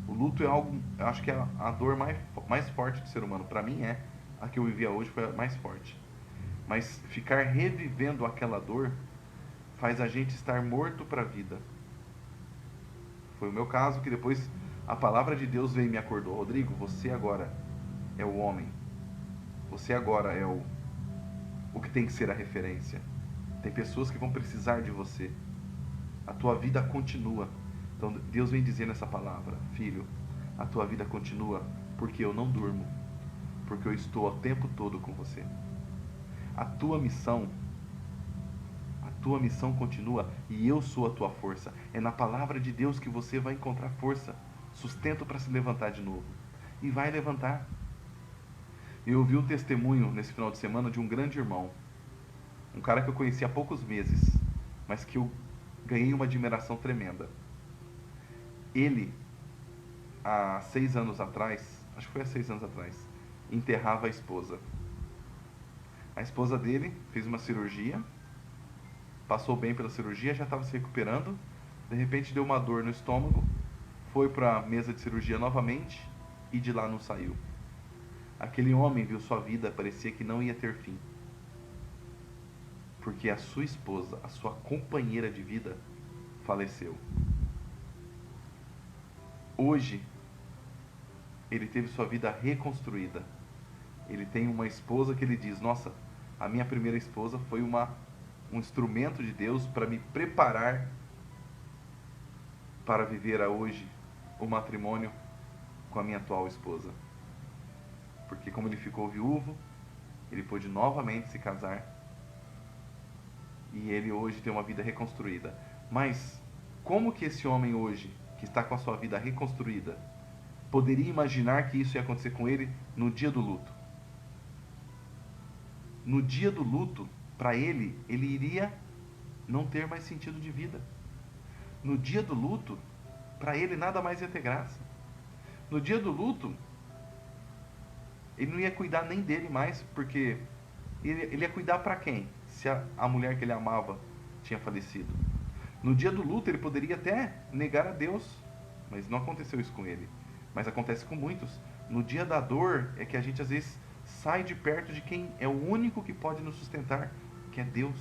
O luto é algo, eu acho que é a dor mais forte do ser humano. Para mim a que eu vivia hoje foi a mais forte. Mas ficar revivendo aquela dor faz a gente estar morto para a vida. Foi o meu caso, que depois a palavra de Deus veio e me acordou. Rodrigo, você agora é o homem. Você agora é o que tem que ser a referência. Tem pessoas que vão precisar de você. A tua vida continua. Então Deus vem dizer nessa palavra, filho, a tua vida continua porque eu não durmo, porque eu estou o tempo todo com você. A tua missão continua e eu sou a tua força. É na palavra de Deus que você vai encontrar força, sustento para se levantar de novo. E vai levantar. Eu ouvi um testemunho nesse final de semana de um grande irmão, um cara que eu conheci há poucos meses, mas que eu ganhei uma admiração tremenda. Ele, há 6 anos atrás, acho que foi há 6 anos atrás, enterrava a esposa. A esposa dele fez uma cirurgia, passou bem pela cirurgia, já estava se recuperando, de repente deu uma dor no estômago, foi para a mesa de cirurgia novamente e de lá não saiu. Aquele homem viu sua vida, parecia que não ia ter fim. Porque a sua esposa, a sua companheira de vida, faleceu. Hoje, ele teve sua vida reconstruída. Ele tem uma esposa que ele diz: nossa, a minha primeira esposa foi um instrumento de Deus para me preparar para viver hoje o matrimônio com a minha atual esposa. Porque como ele ficou viúvo, ele pôde novamente se casar. E ele hoje tem uma vida reconstruída. Mas como que esse homem hoje, que está com a sua vida reconstruída, poderia imaginar que isso ia acontecer com ele no dia do luto? No dia do luto, para ele iria não ter mais sentido de vida. No dia do luto, para ele nada mais ia ter graça. No dia do luto, ele não ia cuidar nem dele mais, porque ele ia cuidar para quem? Se a mulher que ele amava tinha falecido. No dia do luto, ele poderia até negar a Deus, mas não aconteceu isso com ele. Mas acontece com muitos. No dia da dor é que a gente às vezes sai de perto de quem é o único que pode nos sustentar, que é Deus.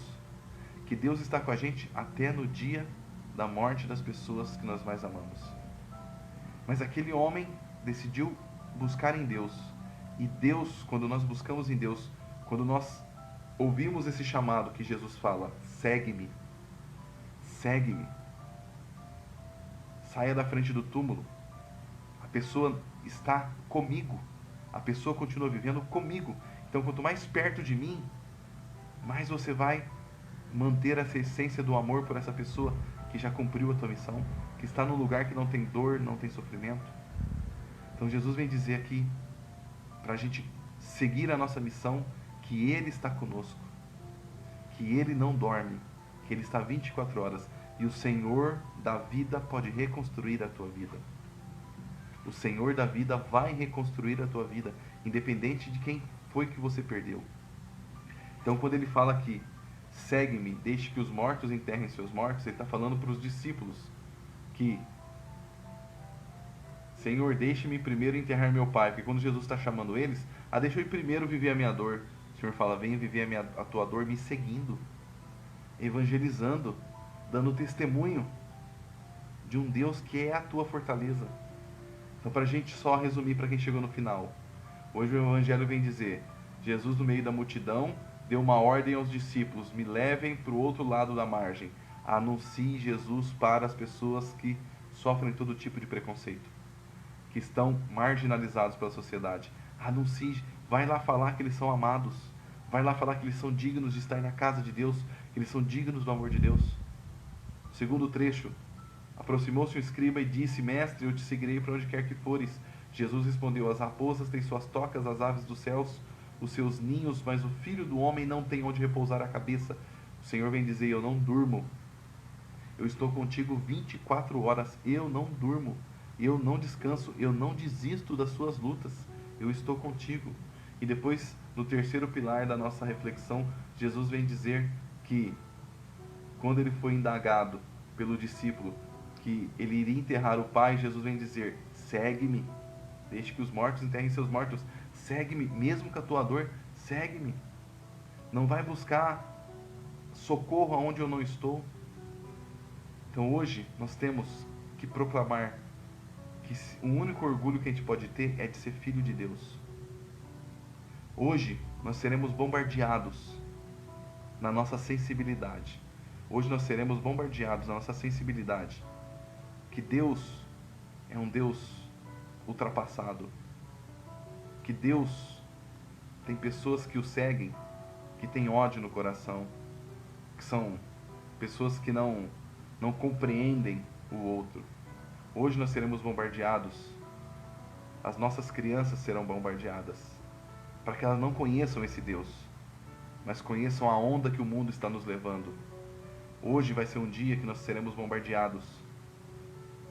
Que Deus está com a gente até no dia da morte das pessoas que nós mais amamos. Mas aquele homem decidiu buscar em Deus. E Deus, quando nós buscamos em Deus, quando nós ouvimos esse chamado que Jesus fala: segue-me, segue-me, saia da frente do túmulo, a pessoa está comigo, a pessoa continua vivendo comigo. Então, quanto mais perto de mim, mais você vai manter essa essência do amor por essa pessoa que já cumpriu a tua missão, que está num lugar que não tem dor, não tem sofrimento. Então Jesus vem dizer aqui, para a gente seguir a nossa missão, que Ele está conosco, que Ele não dorme, que Ele está 24 horas, e o Senhor da vida pode reconstruir a tua vida. O Senhor da vida vai reconstruir a tua vida, independente de quem foi que você perdeu. Então, quando Ele fala aqui, segue-me, deixe que os mortos enterrem seus mortos, Ele está falando para os discípulos que, Senhor, deixe-me primeiro enterrar meu pai, porque quando Jesus está chamando eles, deixa eu primeiro viver a minha dor. O Senhor fala: venha viver a tua dor me seguindo, evangelizando, dando testemunho de um Deus que é a tua fortaleza. Então, para a gente só resumir para quem chegou no final, hoje o Evangelho vem dizer: Jesus, no meio da multidão, deu uma ordem aos discípulos: me levem para o outro lado da margem, anuncie Jesus para as pessoas que sofrem todo tipo de preconceito, que estão marginalizados pela sociedade. Anuncie, vai lá falar que eles são amados, vai lá falar que eles são dignos de estar na casa de Deus, que eles são dignos do amor de Deus. Segundo trecho, aproximou-se um escriba e disse: mestre, eu te seguirei para onde quer que fores. Jesus respondeu: as raposas têm suas tocas, as aves dos céus os seus ninhos, mas o Filho do Homem não tem onde repousar a cabeça. O Senhor vem dizer: eu não durmo, eu estou contigo 24 horas, eu não durmo, eu não descanso, eu não desisto das suas lutas, eu estou contigo. E depois, no terceiro pilar da nossa reflexão, Jesus vem dizer que, quando ele foi indagado pelo discípulo que ele iria enterrar o pai, Jesus vem dizer: segue-me, deixe que os mortos enterrem seus mortos, segue-me, mesmo com a tua dor, segue-me. Não vai buscar socorro aonde eu não estou. Então hoje nós temos que proclamar que o único orgulho que a gente pode ter é de ser filho de Deus. Hoje nós seremos bombardeados na nossa sensibilidade. Hoje nós seremos bombardeados na nossa sensibilidade. Que Deus é um Deus ultrapassado. Que Deus tem pessoas que o seguem, que têm ódio no coração, que são pessoas que não compreendem o outro. Hoje nós seremos bombardeados, as nossas crianças serão bombardeadas, para que elas não conheçam esse Deus, mas conheçam a onda que o mundo está nos levando. Hoje vai ser um dia que nós seremos bombardeados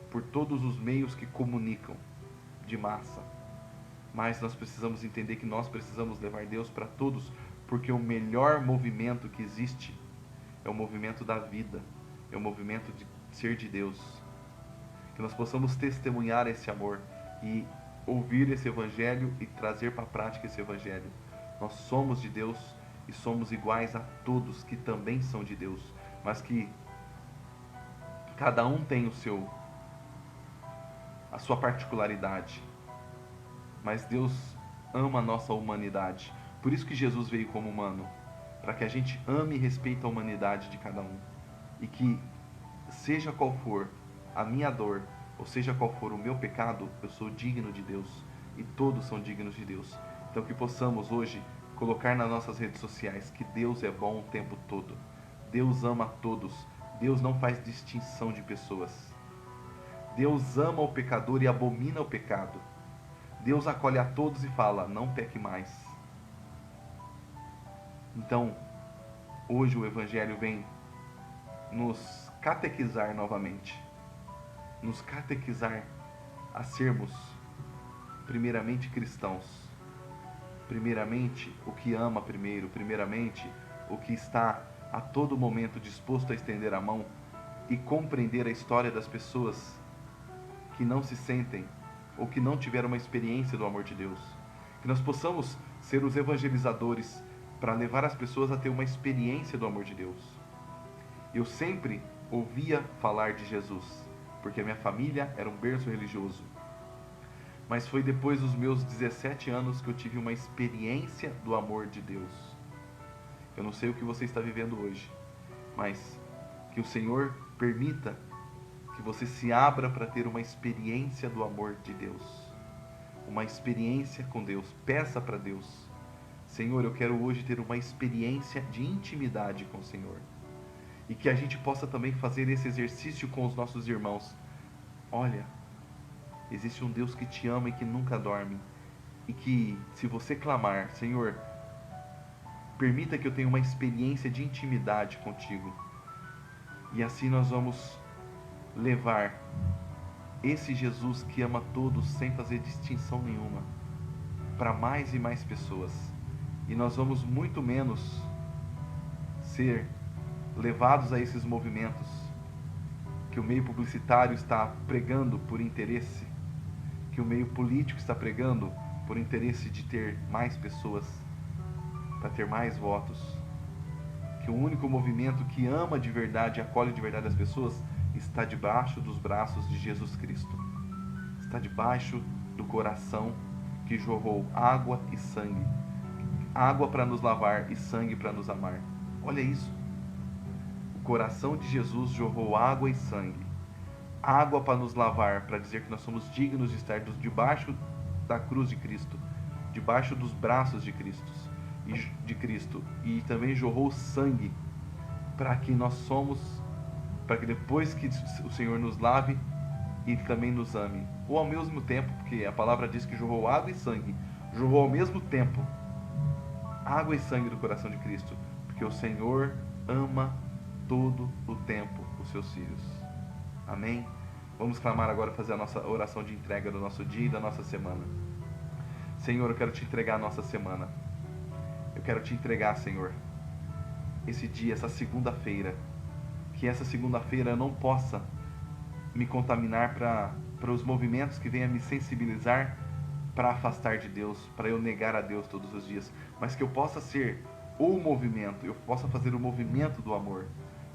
por todos os meios que comunicam de massa, mas nós precisamos entender que nós precisamos levar Deus para todos, porque o melhor movimento que existe é o movimento da vida, é o movimento de ser de Deus. que nós possamos testemunhar esse amor e ouvir esse evangelho e trazer para a prática esse evangelho. Nós somos de Deus e somos iguais a todos que também são de Deus, mas que cada um tem a sua particularidade. Mas Deus ama a nossa humanidade. Por isso que Jesus veio como humano, para que a gente ame e respeite a humanidade de cada um. E que, seja qual for a minha dor, ou seja qual for o meu pecado, eu sou digno de Deus. E todos são dignos de Deus. Então que possamos hoje colocar nas nossas redes sociais que Deus é bom o tempo todo. Deus ama a todos. Deus não faz distinção de pessoas. Deus ama o pecador e abomina o pecado. Deus acolhe a todos e fala, não peque mais. Então, hoje o Evangelho vem nos catequizar novamente. Nos catequizar a sermos, primeiramente, cristãos. Primeiramente, o que ama primeiro. Primeiramente, o que está a todo momento disposto a estender a mão e compreender a história das pessoas que não se sentem ou que não tiveram uma experiência do amor de Deus. Que nós possamos ser os evangelizadores para levar as pessoas a ter uma experiência do amor de Deus. Eu sempre ouvia falar de Jesus, porque a minha família era um berço religioso. Mas foi depois dos meus 17 anos que eu tive uma experiência do amor de Deus. Eu não sei o que você está vivendo hoje, mas que o Senhor permita que você se abra para ter uma experiência do amor de Deus. Uma experiência com Deus. Peça para Deus. Senhor, eu quero hoje ter uma experiência de intimidade com o Senhor. E que a gente possa também fazer esse exercício com os nossos irmãos. Olha, existe um Deus que te ama e que nunca dorme. E que, se você clamar, Senhor, permita que eu tenha uma experiência de intimidade contigo. E assim nós vamos levar esse Jesus que ama todos sem fazer distinção nenhuma para mais e mais pessoas. E nós vamos muito menos ser levados a esses movimentos que o meio publicitário está pregando por interesse, que o meio político está pregando por interesse de ter mais pessoas, para ter mais votos, que o único movimento que ama de verdade, acolhe de verdade as pessoas, está debaixo dos braços de Jesus Cristo, está debaixo do coração que jorrou água e sangue, água para nos lavar e sangue para nos amar. Olha isso, o coração de Jesus jorrou água e sangue, água para nos lavar, para dizer que nós somos dignos de estar debaixo da cruz de Cristo, debaixo dos braços de Cristo, e também jorrou sangue para que para que depois que o Senhor nos lave e também nos ame, ou ao mesmo tempo, porque a palavra diz que jorrou água e sangue, jorrou ao mesmo tempo água e sangue do coração de Cristo, porque o Senhor ama todo o tempo os seus filhos. Amém? Vamos clamar agora, fazer a nossa oração de entrega do nosso dia e da nossa semana. Senhor, eu quero te entregar a nossa semana. Eu quero te entregar, Senhor, esse dia, essa segunda-feira. Que essa segunda-feira eu não possa me contaminar para os movimentos que venham me sensibilizar para afastar de Deus, para eu negar a Deus todos os dias. Mas que eu possa ser o movimento, eu possa fazer o movimento do amor.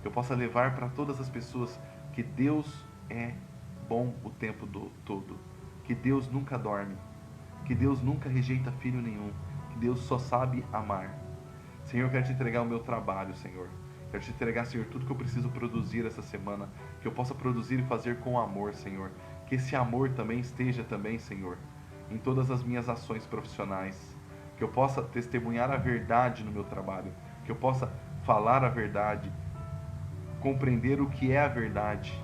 Que eu possa levar para todas as pessoas que Deus é bom o tempo todo. Que Deus nunca dorme. Que Deus nunca rejeita filho nenhum. Que Deus só sabe amar. Senhor, eu quero te entregar o meu trabalho, Senhor. Quero te entregar, Senhor, tudo que eu preciso produzir essa semana. Que eu possa produzir e fazer com amor, Senhor. Que esse amor também esteja também, Senhor, em todas as minhas ações profissionais. Que eu possa testemunhar a verdade no meu trabalho. Que eu possa falar a verdade. Compreender o que é a verdade.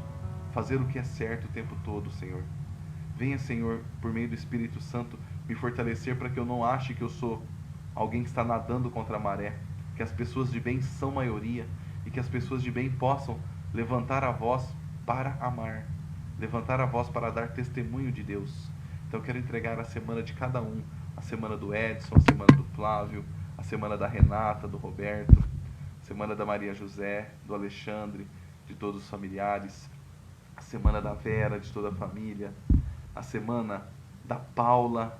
Fazer o que é certo o tempo todo, Senhor. Venha, Senhor, por meio do Espírito Santo, me fortalecer para que eu não ache que eu sou alguém que está nadando contra a maré. Que as pessoas de bem são maioria e que as pessoas de bem possam levantar a voz para amar, levantar a voz para dar testemunho de Deus. Então eu quero entregar a semana de cada um, a semana do Edson, a semana do Flávio, a semana da Renata, do Roberto, a semana da Maria José, do Alexandre, de todos os familiares, a a semana da Vera, de toda a família, a semana da Paula.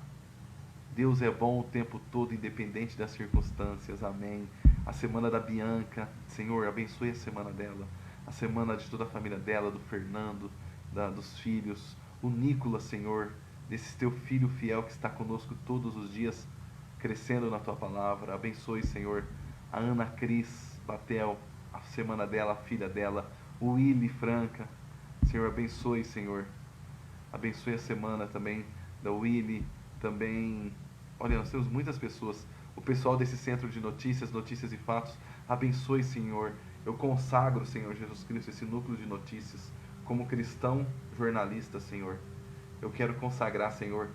Deus é bom o tempo todo, independente das circunstâncias, amém. A semana da Bianca, Senhor, abençoe a semana dela, a semana de toda a família dela, do Fernando, dos filhos, o Nicolas, Senhor, desse teu filho fiel que está conosco todos os dias, crescendo na tua palavra. Abençoe, Senhor, a Ana Cris Batel, a semana dela, a filha dela, o Willy Franca. Senhor, abençoe, Senhor. Abençoe a semana também da Willy, também. Olha, nós temos muitas pessoas. O pessoal desse centro de notícias, notícias e fatos, abençoe, Senhor. Eu consagro, Senhor Jesus Cristo, esse núcleo de notícias, como cristão jornalista, Senhor. Eu quero consagrar, Senhor,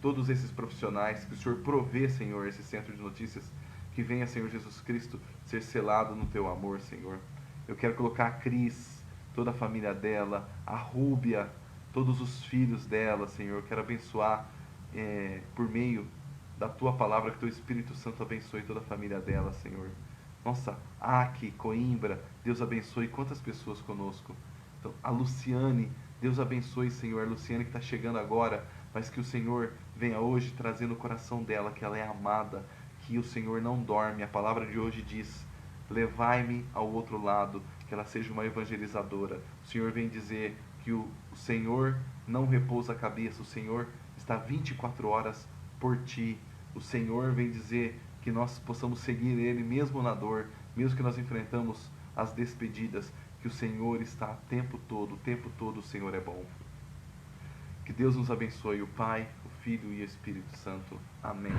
todos esses profissionais, que o Senhor provê, Senhor, esse centro de notícias, que venha, Senhor Jesus Cristo, ser selado no teu amor, Senhor. Eu quero colocar a Cris, toda a família dela, a Rúbia, todos os filhos dela, Senhor. Eu quero abençoar por meio da tua palavra, que teu Espírito Santo abençoe toda a família dela, Senhor. Nossa, Aqui, Coimbra, Deus abençoe quantas pessoas conosco. Então, a Luciane, Deus abençoe, Senhor. A Luciane que está chegando agora, mas que o Senhor venha hoje trazer no coração dela que ela é amada, que o Senhor não dorme. A palavra de hoje diz: levai-me ao outro lado, que ela seja uma evangelizadora. O Senhor vem dizer que o Senhor não repousa a cabeça, o Senhor está 24 horas por ti. O Senhor vem dizer que nós possamos seguir Ele mesmo na dor, mesmo que nós enfrentamos as despedidas, que o Senhor está o tempo todo o Senhor é bom. Que Deus nos abençoe, o Pai, o Filho e o Espírito Santo. Amém.